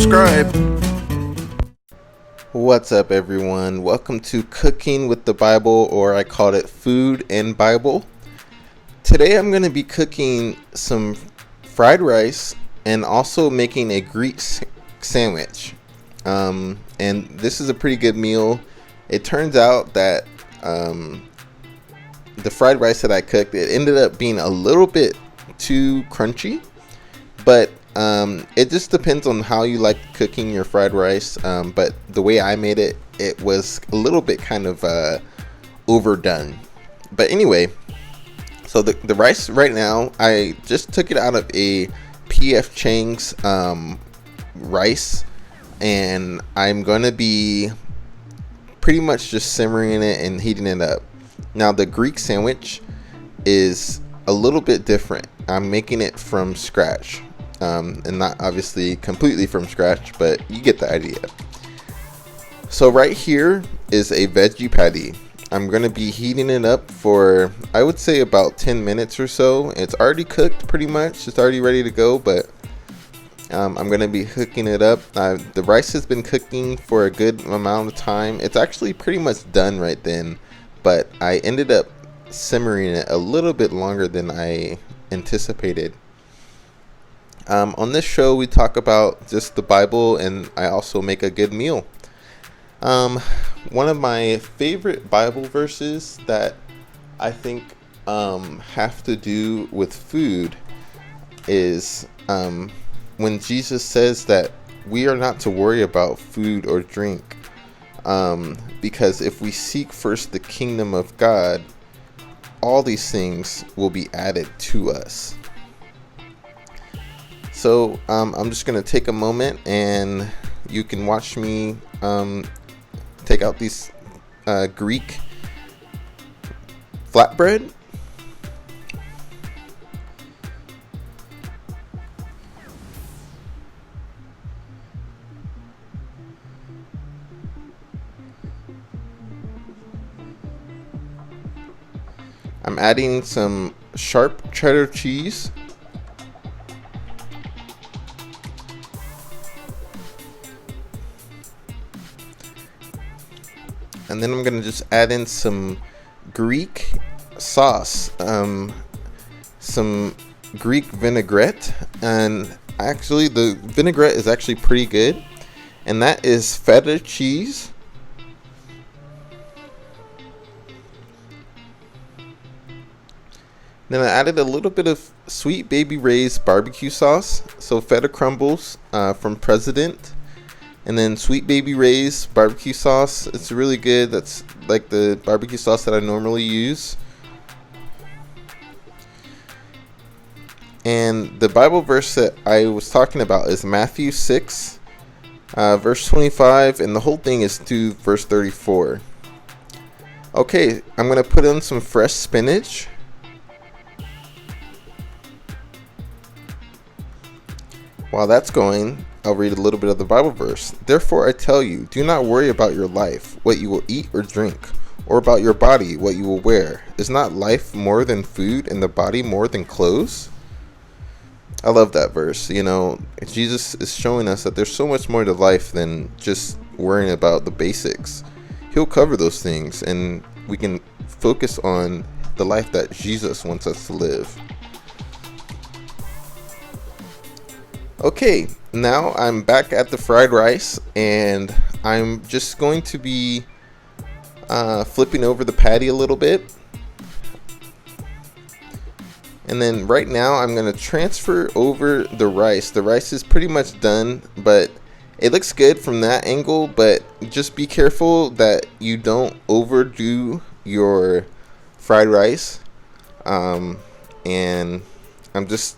subscribe. What's up, everyone? Welcome to Cooking with the Bible, or I call it Food and Bible. Today I'm going to be cooking some fried rice and also making a Greek sandwich. And this is a pretty good meal. It turns out that the fried rice that I cooked, it ended up being a little bit too crunchy, but it just depends on how you like cooking your fried rice. But the way I made it, it was a little bit kind of overdone. But anyway, so the rice right now, I just took it out of a P.F. Chang's rice, and I'm going to be pretty much just simmering it and heating it up. Now the Greek sandwich is a little bit different. I'm making it from scratch. And not obviously completely from scratch, but you get the idea. So right here is a veggie patty. I'm going to be heating it up for, I would say, about 10 minutes or so. It's already cooked pretty much. It's already ready to go, but I'm going to be hooking it up. The rice has been cooking for a good amount of time. It's actually pretty much done right then, but I ended up simmering it a little bit longer than I anticipated. On this show, we talk about just the Bible, and I also make a good meal. One of my favorite Bible verses that I think have to do with food is when Jesus says that we are not to worry about food or drink, because if we seek first the kingdom of God, all these things will be added to us. So I'm just going to take a moment, and you can watch me take out these Greek flatbread. I'm adding some sharp cheddar cheese. And then I'm going to just add in some Greek sauce, some Greek vinaigrette. And actually, the vinaigrette is actually pretty good. And that is feta cheese. Then I added a little bit of Sweet Baby Ray's barbecue sauce. So feta crumbles from President. And then Sweet Baby Ray's barbecue sauce. It's really good. That's like the barbecue sauce that I normally use. And the Bible verse that I was talking about is Matthew 6, verse 25. And the whole thing is to verse 34. Okay, I'm going to put in some fresh spinach. While that's going, I'll read a little bit of the Bible verse. Therefore I tell you, do not worry about your life, what you will eat or drink, or about your body, what you will wear. Is not life more than food, and the body more than clothes? I love that verse. You know, Jesus is showing us that there's so much more to life than just worrying about the basics. He'll cover those things, and we can focus on the life that Jesus wants us to live. Okay, now I'm back at the fried rice, and I'm just going to be flipping over the patty a little bit. And then right now I'm going to transfer over the rice. The rice is pretty much done, but it looks good from that angle, but just be careful that you don't overdo your fried rice. And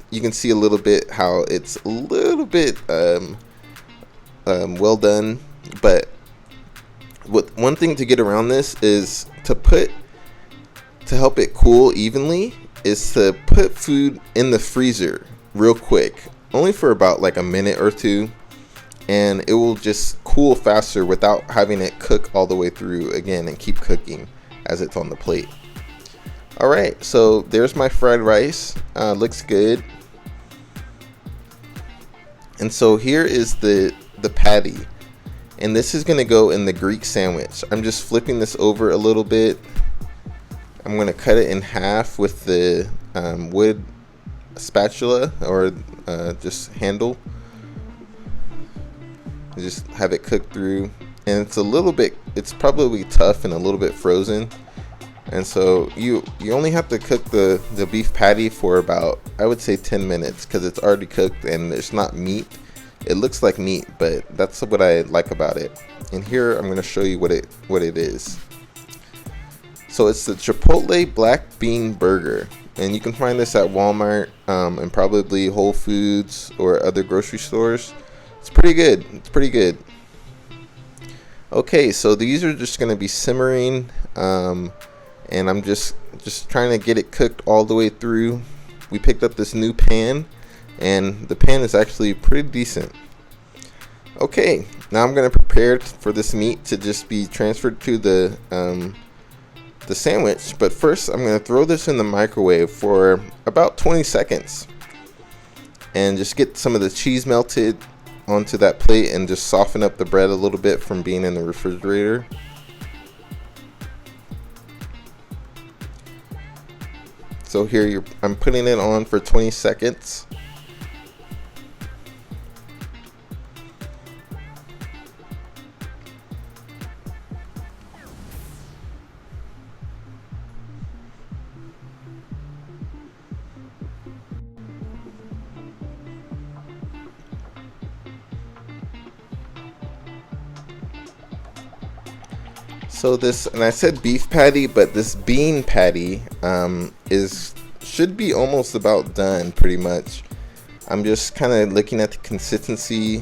you can see a little bit how it's a little bit well done, but one thing to get around this is to help it cool evenly is to put food in the freezer real quick, only for about like a minute or two, and it will just cool faster without having it cook all the way through again and keep cooking as it's on the plate. Alright, so there's my fried rice. Looks good. And so here is the the patty. And this is going to go in the Greek sandwich. I'm just flipping this over a little bit. I'm going to cut it in half with the wood spatula or just handle. Just have it cooked through. And it's probably tough and a little bit frozen. And so you only have to cook the beef patty for about, I would say, 10 minutes because it's already cooked and it's not meat. It looks like meat, but that's what I like about it. And here I'm going to show you what it is. So it's the Chipotle black bean burger, and you can find this at Walmart and probably Whole Foods or other grocery stores. It's pretty good. It's pretty good. Okay, so these are just going to be simmering, and I'm just trying to get it cooked all the way through. We picked up this new pan, and the pan is actually pretty decent. Okay, now I'm going to prepare for this meat to just be transferred to the sandwich. But first, I'm going to throw this in the microwave for about 20 seconds and just get some of the cheese melted onto that plate and just soften up the bread a little bit from being in the refrigerator. So here I'm putting it on for 20 seconds. So this, and I said beef patty, but this bean patty should be almost about done, pretty much. I'm just kind of looking at the consistency,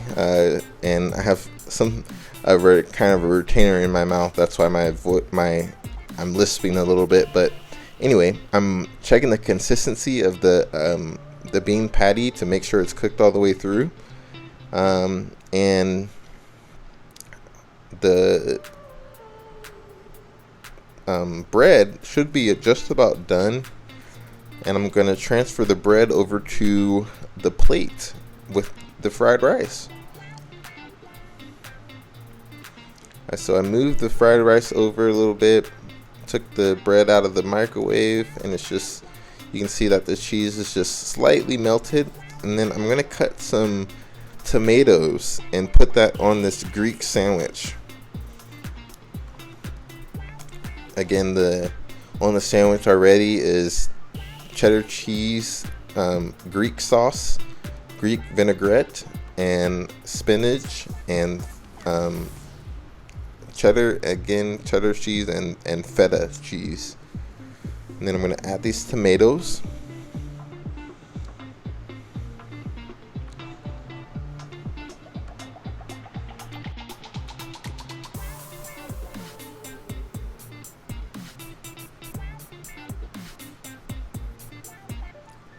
and I have kind of a retainer in my mouth. That's why I'm lisping a little bit. But anyway, I'm checking the consistency of the bean patty to make sure it's cooked all the way through, and the bread should be just about done. And I'm going to transfer the bread over to the plate with the fried rice. So I moved the fried rice over a little bit, took the bread out of the microwave, and it's just, you can see that the cheese is just slightly melted. And then I'm going to cut some tomatoes and put that on this Greek sandwich. Again, on the sandwich already is cheddar cheese, Greek sauce, Greek vinaigrette, and spinach, and cheddar cheese and feta cheese. And then I'm going to add these tomatoes.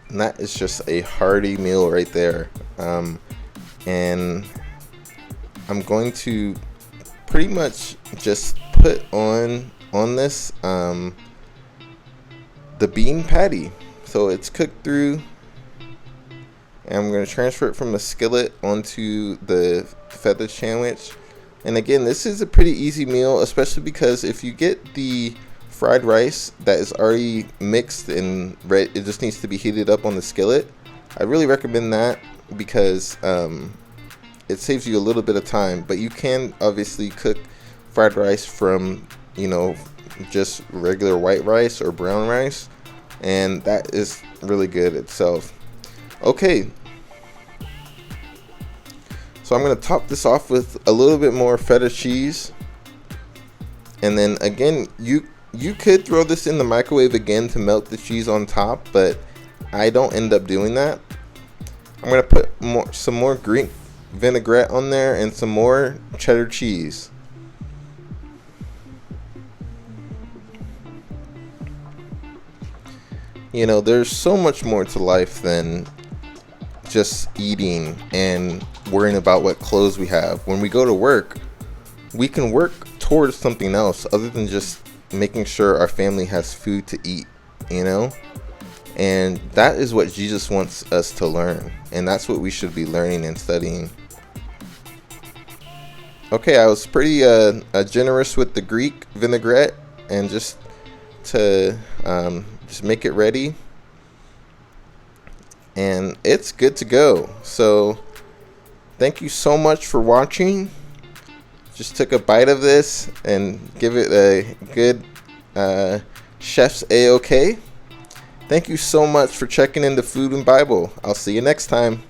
And that is just a hearty meal right there. And I'm going to pretty much just put on this the bean patty. So it's cooked through, and I'm going to transfer it from the skillet onto the feta sandwich. And again, this is a pretty easy meal, especially because if you get the fried rice that is already mixed and ready, it just needs to be heated up on the skillet. I really recommend that because it saves you a little bit of time. But you can obviously cook fried rice from, just regular white rice or brown rice, and that is really good itself. Okay, so I'm going to top this off with a little bit more feta cheese, and then again, you could throw this in the microwave again to melt the cheese on top, but I don't end up doing that. I'm going to put some more Greek vinaigrette on there and some more cheddar cheese. There's so much more to life than just eating and worrying about what clothes we have. When we go to work, we can work towards something else other than just making sure our family has food to eat, and that is what Jesus wants us to learn, and that's what we should be learning and studying. Okay, I was pretty generous with the Greek vinaigrette, and just to just make it ready, and it's good to go. So thank you so much for watching. Just took a bite of this and give it a good chef's A-OK. Thank you so much for checking in the Food and Bible. I'll see you next time.